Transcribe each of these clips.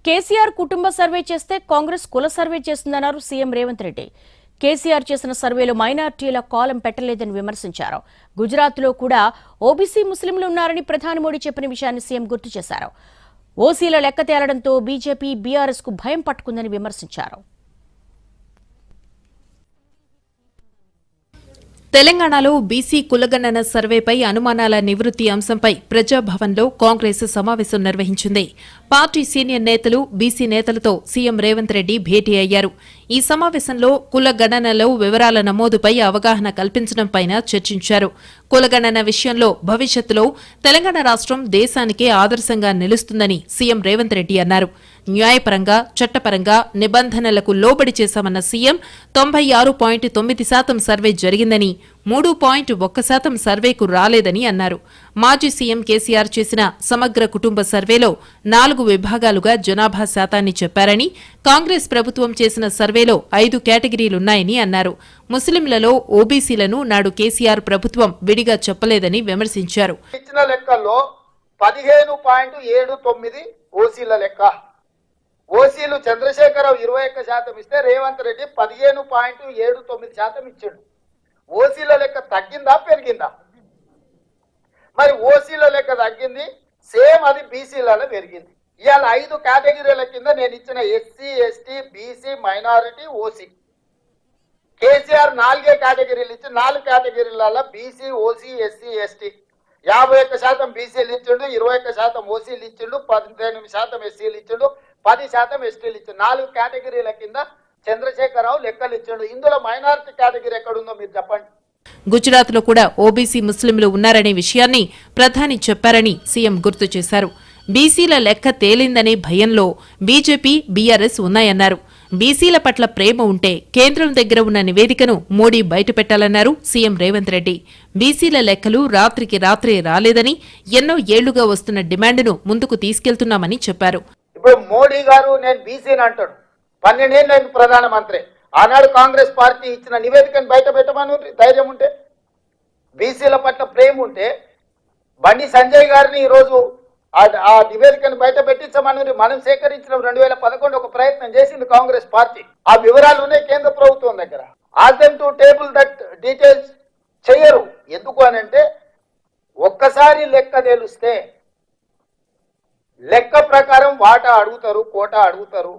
కేసీఆర్ కుటుంబ సర్వే చేస్తే కాంగ్రెస్ కుల సర్వే చేస్తుందన్నారు సీఎం రేవంత్ రెడ్డి. కేసీఆర్ చేసిన సర్వేలో మైనార్టీల కాలం పెట్టలేదని విమర్శించారు. గుజరాత్లో కూడా ఓబీసీ ముస్లింలు ఉన్నారని ప్రధాని మోడీ చెప్పిన విషయాన్ని సీఎం గుర్తు చేశారు. ఓసీల లెక్క తేలడంతో బీజేపీ బీఆర్ఎస్ కు భయం పట్టుకుందని విమర్శించారు. తెలంగాణలో బీసీ కులగణన సర్వేపై అనుమానాల నివృత్తి అంశంపై ప్రజాభవన్లో కాంగ్రెస్ సమావేశం నిర్వహించింది. పార్టీ సీనియర్ నేతలు, బీసీ నేతలతో సీఎం రేవంత్ రెడ్డి భేటీ అయ్యారు. ఈ సమావేశంలో కులగణనలో వివరాల నమోదుపై అవగాహన కల్పించడంపై చర్చించారు. కులగణన విషయంలో భవిష్యత్తులో తెలంగాణ రాష్ట్రం దేశానికే ఆదర్శంగా నిలుస్తుందని సీఎం రేవంత్ రెడ్డి అన్నారు. న్యాయపరంగా, చట్టపరంగా నిబంధనలకు లోబడి చేశామన్న సీఎం 96.9% సర్వే జరిగిందని, 3.1% సర్వేకు రాలేదని అన్నారు. మాజీ సీఎం కేసీఆర్ చేసిన సమగ్ర కుటుంబ సర్వేలో 4 విభాగాలుగా జనాభా శాతాన్ని చెప్పారని, కాంగ్రెస్ ప్రభుత్వం చేసిన సర్వేలో 5 కేటగిరీలున్నాయని అన్నారు. ముస్లింలలో ఓబీసీలను నాడు కేసీఆర్ ప్రభుత్వం విడిగా చెప్పలేదని విమర్శించారు. ఇచ్చిన లెక్కల్లో 15.79 ఓసీల లెక్క. ఓసీలు చంద్రశేఖరరావు 21% ఇస్తే రేవంత్ రెడ్డి 15.79% ఇచ్చాడు. ఓసీల లెక్క తగ్గిందా పెరిగిందా? మరి ఓసీల లెక్క తగ్గింది, సేమ్ అది బీసీలలో పెరిగింది. ఇవాళ 5 కేటగిరీల కింద నేను ఇచ్చిన SC, ST, BC, minority, OC. KCR 4 కేటగిరీలు ఇచ్చి 4 కేటగిరీలలో బీసీ, ఓసీ, ఎస్సీ, ఎస్టీ 51% బీసీలు ఇచ్చిండు, 21% ఓసీలు ఇచ్చిండు, 18% ఎస్సీలు ఇచ్చిండు, 10% ఎస్టీలు ఇచ్చిండు. 4 కేటగిరీల కింద చంద్రశేఖరరావు లెక్కలు ఇచ్చాడు. ఇందులో మైనారిటీ కేటగిరీ ఎక్కడుందో మీరు చెప్పండి. గుజరాత్లో కూడా ఓబీసీ ముస్లింలు ఉన్నారనే విషయాన్ని ప్రధాని చెప్పారని సీఎం గుర్తు చేశారు. బీసీల లెక్క తేలిందనే భయంలో బీజేపీ, బీఆర్ఎస్ ఉన్నాయన్నారు. బీసీల పట్ల ప్రేమ ఉంటే కేంద్రం దగ్గర ఉన్న నివేదికను మోడీ బయటపెట్టాలన్నారు సీఎం రేవంత్ రెడ్డి. బీసీల లెక్కలు రాత్రికి రాత్రే రాలేదని, ఎన్నో ఏళ్లుగా వస్తున్న డిమాండ్ను ముందుకు తీసుకెళ్తున్నామని చెప్పారు. ఇప్పుడు మోడీ గారు నేను బీసీని అంటాడు. 12 ఏళ్ళు నేను ప్రధానమంత్రి. ఆనాడు కాంగ్రెస్ పార్టీ ఇచ్చిన నివేదికను బయట పెట్టమని ధైర్యం ఉంటే, బీసీల పట్ల ప్రేమ ఉంటే బండి సంజయ్ గారిని ఈరోజు ఆ నివేదికను బయట పెట్టించమని మనం సేకరించిన 2011 ఒక ప్రయత్నం చేసింది కాంగ్రెస్ పార్టీ. ఆ వివరాలు ఉన్నాయి కేంద్ర ప్రభుత్వం దగ్గర. Ask them to table that details చెయ్యరు. ఎందుకు అని అంటే ఒక్కసారి లెక్క తెలిస్తే లెక్క ప్రకారం వాటా అడుగుతారు, కోటా అడుగుతారు.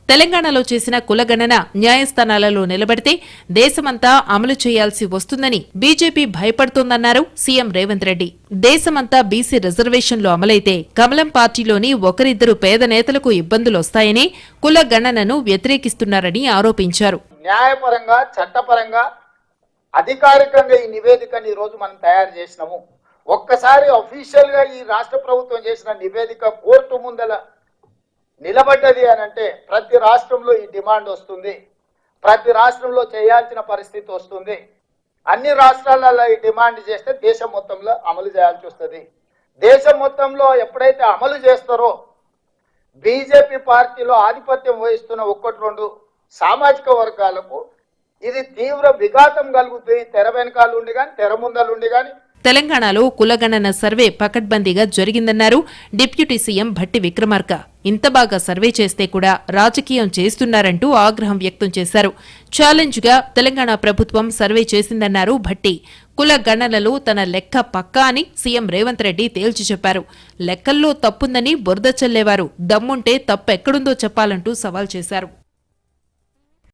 తెలంగాణలో చేసిన కులగణన న్యాయస్థానాలలో నిలబడితే దేశమంతా అమలు చేయాల్సి వస్తుందని బీజేపీ భయపడుతోందన్నారు సీఎం రేవంత్ రెడ్డి. దేశమంతా బీసీ రిజర్వేషన్లు అమలైతే కమలం పార్టీలోని ఒకరిద్దరు పేద నేతలకు ఇబ్బందులొస్తాయని కులగణనను వ్యతిరేకిస్తున్నారని ఆరోపించారు. న్యాయపరంగా, చట్టపరంగా, అధికారికంగా ఈ నివేదికను ఈ రోజు మనం తయారు చేసినాము. ఒక్కసారి అఫీషియల్ గా ఈ రాష్ట్ర ప్రభుత్వం చేసిన నివేదిక కోర్టు ముందల నిలబడ్డది అని అంటే ప్రతి రాష్ట్రంలో ఈ డిమాండ్ వస్తుంది, ప్రతి రాష్ట్రంలో చేయాల్సిన పరిస్థితి వస్తుంది. అన్ని రాష్ట్రాలలో ఈ డిమాండ్ చేస్తే దేశం మొత్తంలో అమలు చేయాల్సి వస్తుంది. దేశం మొత్తంలో ఎప్పుడైతే అమలు చేస్తారో బీజేపీ పార్టీలో ఆధిపత్యం వహిస్తున్న 1-2 సామాజిక వర్గాలకు ఇది తీవ్ర విఘాతం కలుగుతుంది. తెర వెనకాలుండి కానీ, తెర ముందలుండి కానీ. తెలంగాణలో కులగణన సర్వే పకడ్బందీగా జరిగిందన్నారు డిప్యూటీ సీఎం భట్టి విక్రమార్క. ఇంత బాగా సర్వే చేస్తే కూడా రాజకీయం చేస్తున్నారంటూ ఆగ్రహం వ్యక్తం చేశారు. ఛాలెంజ్గా తెలంగాణ ప్రభుత్వం సర్వే చేసిందన్నారు భట్టి. కుల గణనలో తన లెక్క పక్కా అని సీఎం రేవంత్ రెడ్డి తేల్చి చెప్పారు. లెక్కల్లో తప్పుందని బురద చల్లేవారు దమ్ముంటే తప్పెక్కడుందో చెప్పాలంటూ సవాల్ చేశారు.